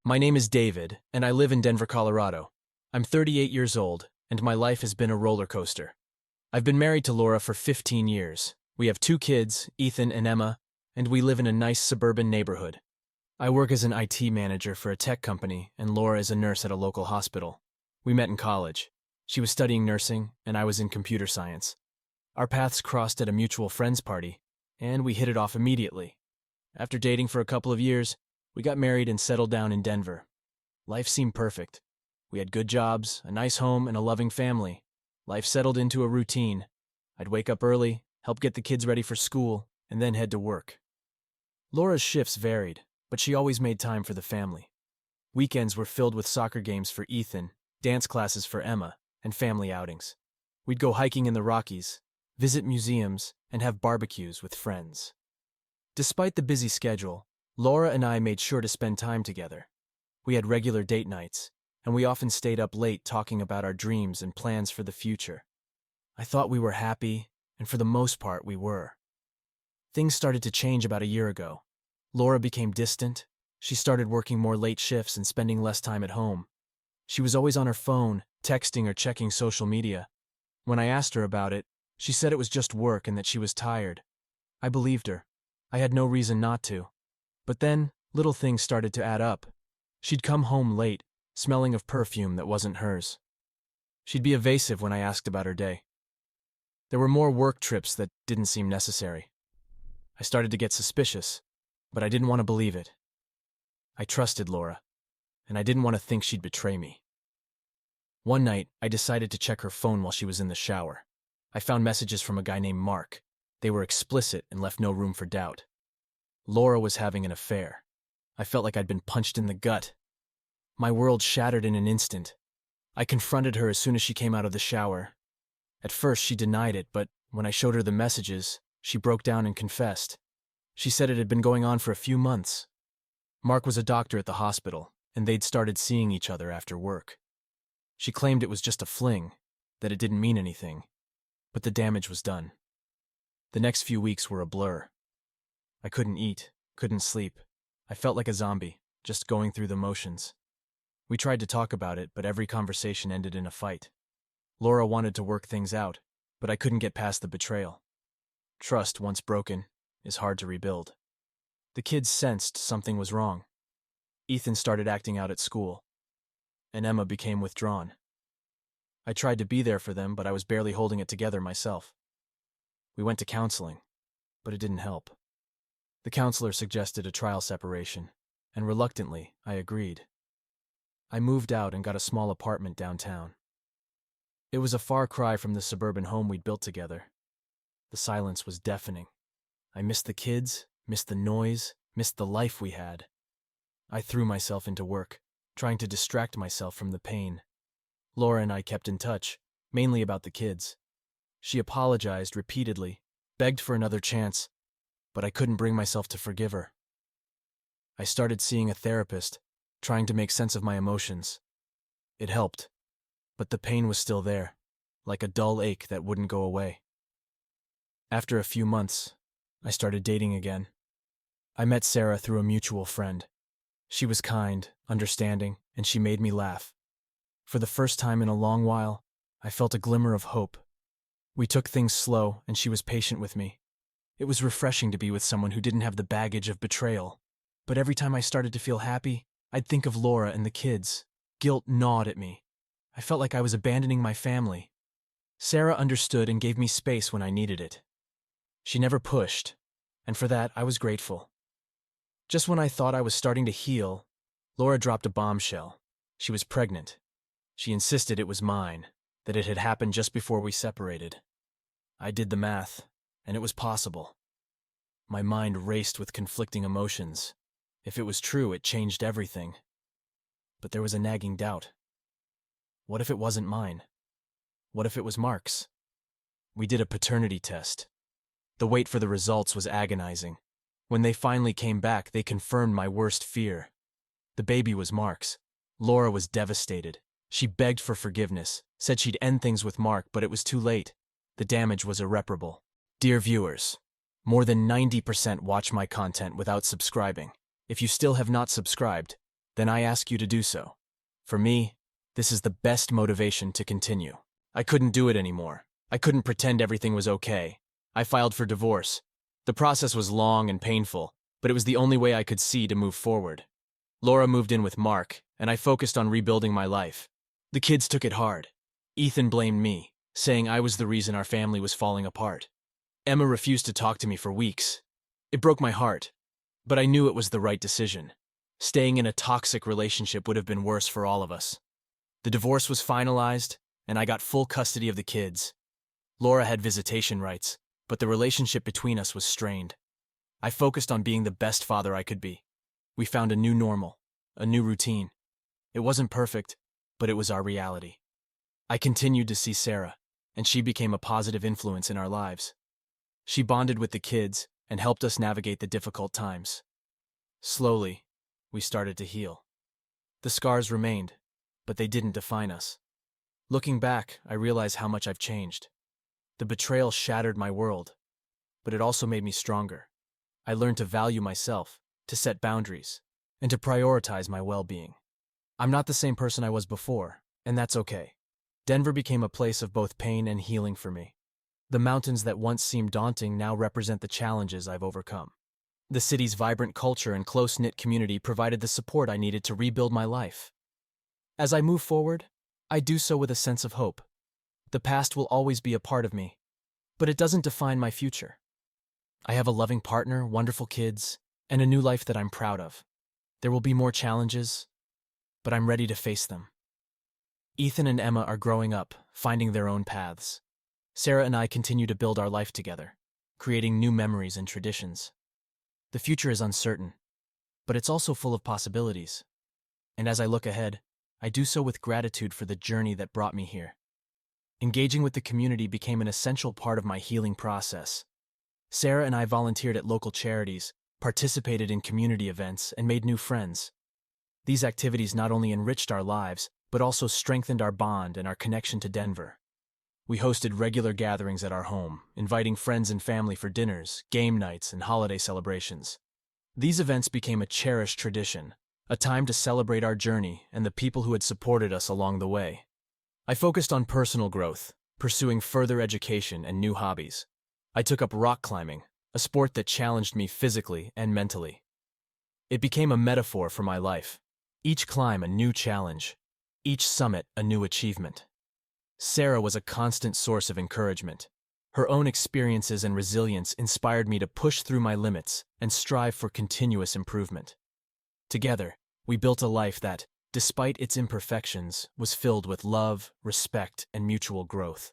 My name is David, and I live in Denver, Colorado. I'm 38 years old, and my life has been a roller coaster. I've been married to Laura for 15 years. We have 2 kids, Ethan and Emma, and we live in a nice suburban neighborhood. I work as an IT manager for a tech company, and Laura is a nurse at a local hospital. We met in college. She was studying nursing, and I was in computer science. Our paths crossed at a mutual friends party, and we hit it off immediately. After dating for a couple of years, we got married and settled down in Denver. Life seemed perfect. We had good jobs, a nice home, and a loving family. Life settled into a routine. I'd wake up early, help get the kids ready for school, and then head to work. Laura's shifts varied, but she always made time for the family. Weekends were filled with soccer games for Ethan, dance classes for Emma, and family outings. We'd go hiking in the Rockies, visit museums, and have barbecues with friends. Despite the busy schedule, Laura and I made sure to spend time together. We had regular date nights, and we often stayed up late talking about our dreams and plans for the future. I thought we were happy, and for the most part we were. Things started to change about a year ago. Laura became distant. She started working more late shifts and spending less time at home. She was always on her phone, texting or checking social media. When I asked her about it, she said it was just work and that she was tired. I believed her. I had no reason not to. But then, little things started to add up. She'd come home late, smelling of perfume that wasn't hers. She'd be evasive when I asked about her day. There were more work trips that didn't seem necessary. I started to get suspicious, but I didn't want to believe it. I trusted Laura, and I didn't want to think she'd betray me. One night, I decided to check her phone while she was in the shower. I found messages from a guy named Mark. They were explicit and left no room for doubt. Laura was having an affair. I felt like I'd been punched in the gut. My world shattered in an instant. I confronted her as soon as she came out of the shower. At first, she denied it, but when I showed her the messages, she broke down and confessed. She said it had been going on for a few months. Mark was a doctor at the hospital, and they'd started seeing each other after work. She claimed it was just a fling, that it didn't mean anything, but the damage was done. The next few weeks were a blur. I couldn't eat, couldn't sleep. I felt like a zombie, just going through the motions. We tried to talk about it, but every conversation ended in a fight. Laura wanted to work things out, but I couldn't get past the betrayal. Trust, once broken, is hard to rebuild. The kids sensed something was wrong. Ethan started acting out at school, and Emma became withdrawn. I tried to be there for them, but I was barely holding it together myself. We went to counseling, but it didn't help. The counselor suggested a trial separation, and reluctantly, I agreed. I moved out and got a small apartment downtown. It was a far cry from the suburban home we'd built together. The silence was deafening. I missed the kids, missed the noise, missed the life we had. I threw myself into work, trying to distract myself from the pain. Laura and I kept in touch, mainly about the kids. She apologized repeatedly, begged for another chance, but I couldn't bring myself to forgive her. I started seeing a therapist, trying to make sense of my emotions. It helped, but the pain was still there, like a dull ache that wouldn't go away. After a few months, I started dating again. I met Sarah through a mutual friend. She was kind, understanding, and she made me laugh. For the first time in a long while, I felt a glimmer of hope. We took things slow, and she was patient with me. It was refreshing to be with someone who didn't have the baggage of betrayal. But every time I started to feel happy, I'd think of Laura and the kids. Guilt gnawed at me. I felt like I was abandoning my family. Sarah understood and gave me space when I needed it. She never pushed, and for that I was grateful. Just when I thought I was starting to heal, Laura dropped a bombshell. She was pregnant. She insisted it was mine, that it had happened just before we separated. I did the math, and it was possible. My mind raced with conflicting emotions. If it was true, it changed everything. But there was a nagging doubt. What if it wasn't mine? What if it was Mark's? We did a paternity test. The wait for the results was agonizing. When they finally came back, they confirmed my worst fear. The baby was Mark's. Laura was devastated. She begged for forgiveness, said she'd end things with Mark, but it was too late. The damage was irreparable. Dear viewers, more than 90% watch my content without subscribing. If you still have not subscribed, then I ask you to do so. For me, this is the best motivation to continue. I couldn't do it anymore. I couldn't pretend everything was okay. I filed for divorce. The process was long and painful, but it was the only way I could see to move forward. Laura moved in with Mark, and I focused on rebuilding my life. The kids took it hard. Ethan blamed me, saying I was the reason our family was falling apart. Emma refused to talk to me for weeks. It broke my heart, but I knew it was the right decision. Staying in a toxic relationship would have been worse for all of us. The divorce was finalized, and I got full custody of the kids. Laura had visitation rights, but the relationship between us was strained. I focused on being the best father I could be. We found a new normal, a new routine. It wasn't perfect, but it was our reality. I continued to see Sarah, and she became a positive influence in our lives. She bonded with the kids and helped us navigate the difficult times. Slowly, we started to heal. The scars remained, but they didn't define us. Looking back, I realize how much I've changed. The betrayal shattered my world, but it also made me stronger. I learned to value myself, to set boundaries, and to prioritize my well-being. I'm not the same person I was before, and that's okay. Denver became a place of both pain and healing for me. The mountains that once seemed daunting now represent the challenges I've overcome. The city's vibrant culture and close-knit community provided the support I needed to rebuild my life. As I move forward, I do so with a sense of hope. The past will always be a part of me, but it doesn't define my future. I have a loving partner, wonderful kids, and a new life that I'm proud of. There will be more challenges, but I'm ready to face them. Ethan and Emma are growing up, finding their own paths. Sarah and I continue to build our life together, creating new memories and traditions. The future is uncertain, but it's also full of possibilities. And as I look ahead, I do so with gratitude for the journey that brought me here. Engaging with the community became an essential part of my healing process. Sarah and I volunteered at local charities, participated in community events, and made new friends. These activities not only enriched our lives, but also strengthened our bond and our connection to Denver. We hosted regular gatherings at our home, inviting friends and family for dinners, game nights, and holiday celebrations. These events became a cherished tradition, a time to celebrate our journey and the people who had supported us along the way. I focused on personal growth, pursuing further education and new hobbies. I took up rock climbing, a sport that challenged me physically and mentally. It became a metaphor for my life. Each climb a new challenge, each summit a new achievement. Sarah was a constant source of encouragement. Her own experiences and resilience inspired me to push through my limits and strive for continuous improvement. Together, we built a life that, despite its imperfections, was filled with love, respect, and mutual growth.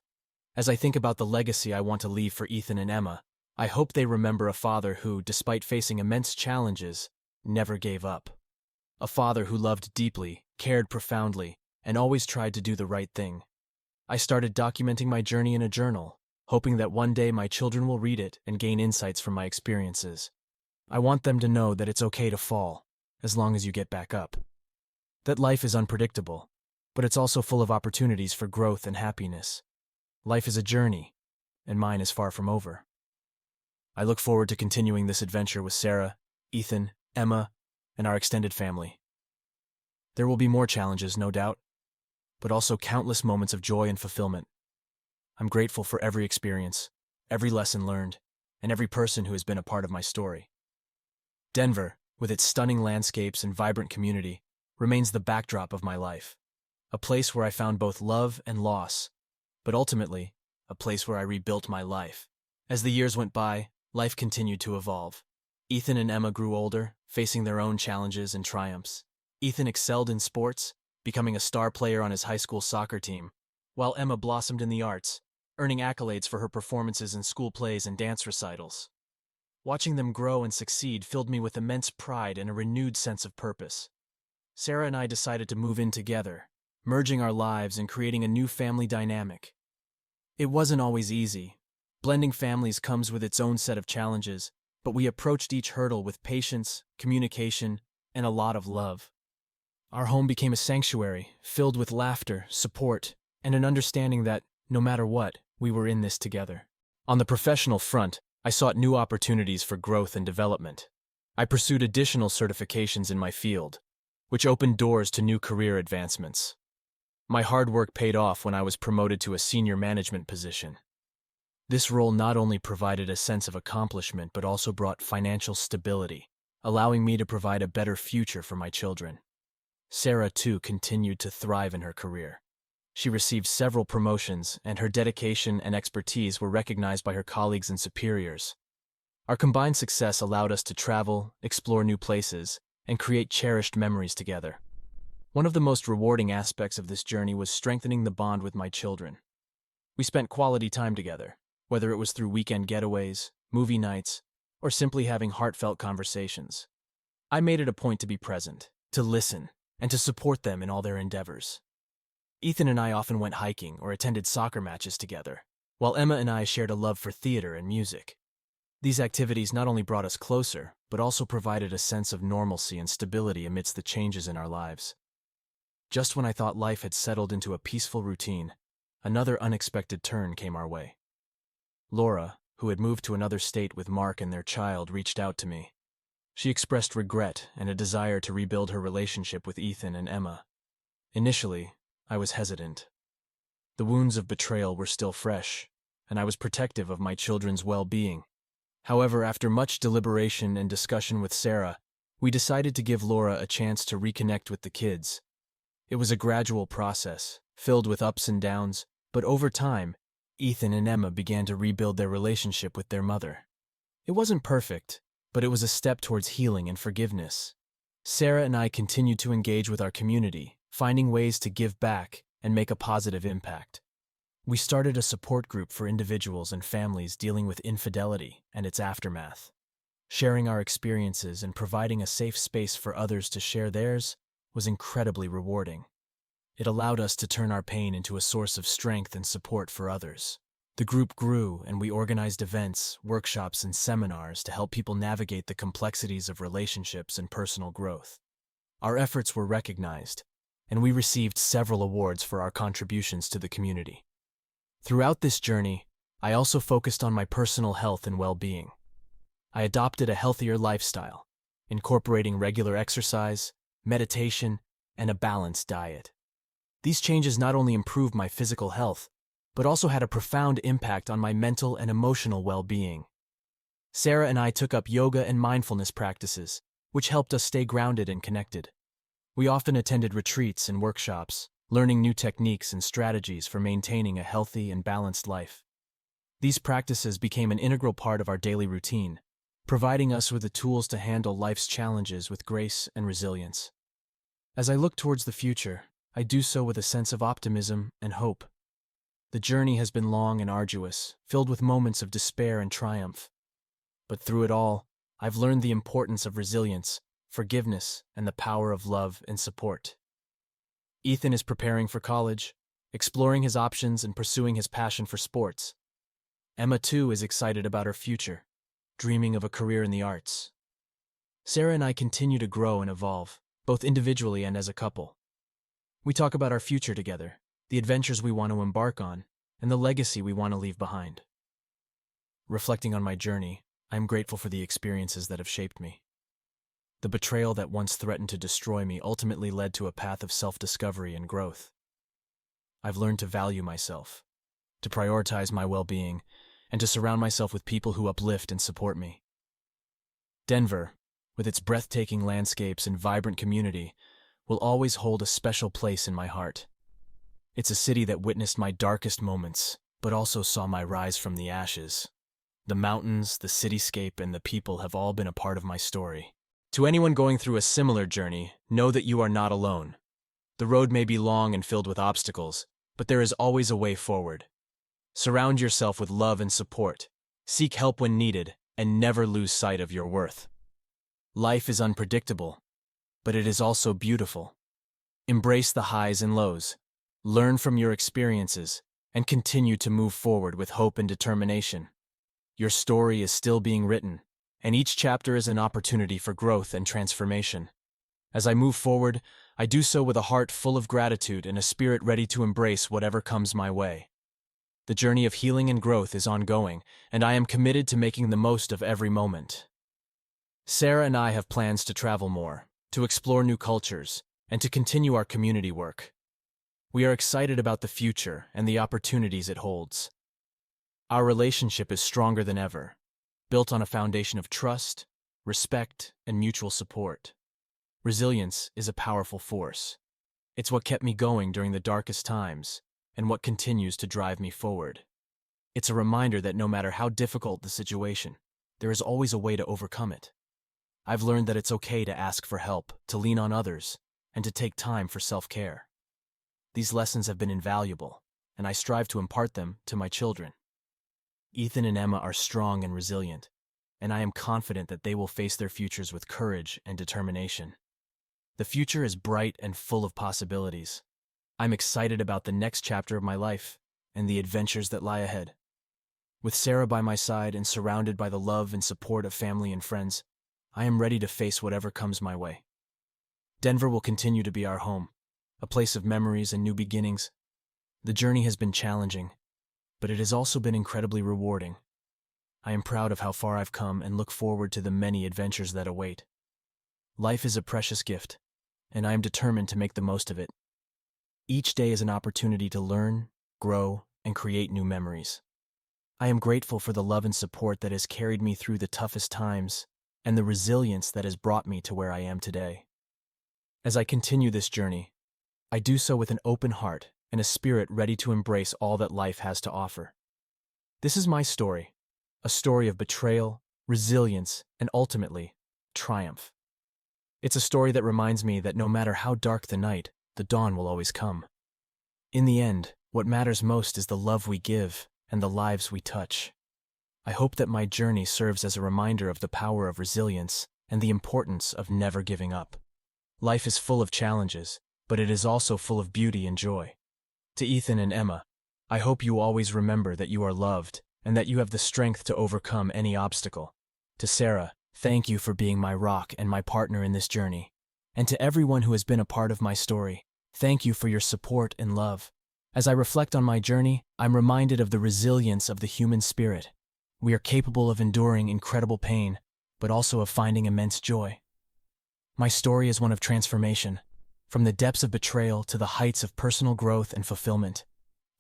As I think about the legacy I want to leave for Ethan and Emma, I hope they remember a father who, despite facing immense challenges, never gave up. A father who loved deeply, cared profoundly, and always tried to do the right thing. I started documenting my journey in a journal, hoping that one day my children will read it and gain insights from my experiences. I want them to know that it's okay to fall, as long as you get back up. That life is unpredictable, but it's also full of opportunities for growth and happiness. Life is a journey, and mine is far from over. I look forward to continuing this adventure with Sarah, Ethan, Emma, and our extended family. There will be more challenges, no doubt, but also countless moments of joy and fulfillment. I'm grateful for every experience, every lesson learned, and every person who has been a part of my story. Denver, with its stunning landscapes and vibrant community, remains the backdrop of my life. A place where I found both love and loss, but ultimately, a place where I rebuilt my life. As the years went by, life continued to evolve. Ethan and Emma grew older, facing their own challenges and triumphs. Ethan excelled in sports, becoming a star player on his high school soccer team, while Emma blossomed in the arts, earning accolades for her performances in school plays and dance recitals. Watching them grow and succeed filled me with immense pride and a renewed sense of purpose. Sarah and I decided to move in together, merging our lives and creating a new family dynamic. It wasn't always easy. Blending families comes with its own set of challenges, but we approached each hurdle with patience, communication, and a lot of love. Our home became a sanctuary, filled with laughter, support, and an understanding that, no matter what, we were in this together. On the professional front, I sought new opportunities for growth and development. I pursued additional certifications in my field, which opened doors to new career advancements. My hard work paid off when I was promoted to a senior management position. This role not only provided a sense of accomplishment but also brought financial stability, allowing me to provide a better future for my children. Sarah, too, continued to thrive in her career. She received several promotions, and her dedication and expertise were recognized by her colleagues and superiors. Our combined success allowed us to travel, explore new places, and create cherished memories together. One of the most rewarding aspects of this journey was strengthening the bond with my children. We spent quality time together, whether it was through weekend getaways, movie nights, or simply having heartfelt conversations. I made it a point to be present, to listen, and to support them in all their endeavors. Ethan and I often went hiking or attended soccer matches together, while Emma and I shared a love for theater and music. These activities not only brought us closer, but also provided a sense of normalcy and stability amidst the changes in our lives. Just when I thought life had settled into a peaceful routine, another unexpected turn came our way. Laura, who had moved to another state with Mark and their child, reached out to me. She expressed regret and a desire to rebuild her relationship with Ethan and Emma. Initially, I was hesitant. The wounds of betrayal were still fresh, and I was protective of my children's well-being. However, after much deliberation and discussion with Sarah, we decided to give Laura a chance to reconnect with the kids. It was a gradual process, filled with ups and downs, but over time, Ethan and Emma began to rebuild their relationship with their mother. It wasn't perfect, but it was a step towards healing and forgiveness. Sarah and I continued to engage with our community, finding ways to give back and make a positive impact. We started a support group for individuals and families dealing with infidelity and its aftermath. Sharing our experiences and providing a safe space for others to share theirs was incredibly rewarding. It allowed us to turn our pain into a source of strength and support for others. The group grew, and we organized events, workshops, and seminars to help people navigate the complexities of relationships and personal growth. Our efforts were recognized, and we received several awards for our contributions to the community. Throughout this journey, I also focused on my personal health and well-being. I adopted a healthier lifestyle, incorporating regular exercise, meditation, and a balanced diet. These changes not only improved my physical health, but also had a profound impact on my mental and emotional well-being. Sarah and I took up yoga and mindfulness practices, which helped us stay grounded and connected. We often attended retreats and workshops, learning new techniques and strategies for maintaining a healthy and balanced life. These practices became an integral part of our daily routine, providing us with the tools to handle life's challenges with grace and resilience. As I look towards the future, I do so with a sense of optimism and hope. The journey has been long and arduous, filled with moments of despair and triumph. But through it all, I've learned the importance of resilience, forgiveness, and the power of love and support. Ethan is preparing for college, exploring his options and pursuing his passion for sports. Emma, too, is excited about her future, dreaming of a career in the arts. Sarah and I continue to grow and evolve, both individually and as a couple. We talk about our future together, the adventures we want to embark on, and the legacy we want to leave behind. Reflecting on my journey, I am grateful for the experiences that have shaped me. The betrayal that once threatened to destroy me ultimately led to a path of self-discovery and growth. I've learned to value myself, to prioritize my well-being, and to surround myself with people who uplift and support me. Denver, with its breathtaking landscapes and vibrant community, will always hold a special place in my heart. It's a city that witnessed my darkest moments, but also saw my rise from the ashes. The mountains, the cityscape, and the people have all been a part of my story. To anyone going through a similar journey, know that you are not alone. The road may be long and filled with obstacles, but there is always a way forward. Surround yourself with love and support, seek help when needed, and never lose sight of your worth. Life is unpredictable, but it is also beautiful. Embrace the highs and lows, learn from your experiences, and continue to move forward with hope and determination. Your story is still being written, and each chapter is an opportunity for growth and transformation. As I move forward, I do so with a heart full of gratitude and a spirit ready to embrace whatever comes my way. The journey of healing and growth is ongoing, and I am committed to making the most of every moment. Sarah and I have plans to travel more, to explore new cultures, and to continue our community work. We are excited about the future and the opportunities it holds. Our relationship is stronger than ever, built on a foundation of trust, respect, and mutual support. Resilience is a powerful force. It's what kept me going during the darkest times and what continues to drive me forward. It's a reminder that no matter how difficult the situation, there is always a way to overcome it. I've learned that it's okay to ask for help, to lean on others, and to take time for self-care. These lessons have been invaluable, and I strive to impart them to my children. Ethan and Emma are strong and resilient, and I am confident that they will face their futures with courage and determination. The future is bright and full of possibilities. I'm excited about the next chapter of my life and the adventures that lie ahead. With Sarah by my side and surrounded by the love and support of family and friends, I am ready to face whatever comes my way. Denver will continue to be our home, a place of memories and new beginnings. The journey has been challenging, but it has also been incredibly rewarding. I am proud of how far I've come and look forward to the many adventures that await. Life is a precious gift, and I am determined to make the most of it. Each day is an opportunity to learn, grow, and create new memories. I am grateful for the love and support that has carried me through the toughest times and the resilience that has brought me to where I am today. As I continue this journey, I do so with an open heart and a spirit ready to embrace all that life has to offer. This is my story, a story of betrayal, resilience, and ultimately, triumph. It's a story that reminds me that no matter how dark the night, the dawn will always come. In the end, what matters most is the love we give and the lives we touch. I hope that my journey serves as a reminder of the power of resilience and the importance of never giving up. Life is full of challenges, but it is also full of beauty and joy. To Ethan and Emma, I hope you always remember that you are loved and that you have the strength to overcome any obstacle. To Sarah, thank you for being my rock and my partner in this journey. And to everyone who has been a part of my story, thank you for your support and love. As I reflect on my journey, I'm reminded of the resilience of the human spirit. We are capable of enduring incredible pain, but also of finding immense joy. My story is one of transformation, from the depths of betrayal to the heights of personal growth and fulfillment.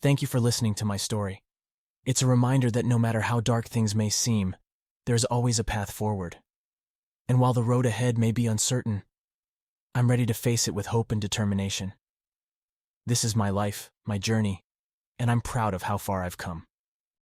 Thank you for listening to my story. It's a reminder that no matter how dark things may seem, there's always a path forward. And while the road ahead may be uncertain, I'm ready to face it with hope and determination. This is my life, my journey, and I'm proud of how far I've come.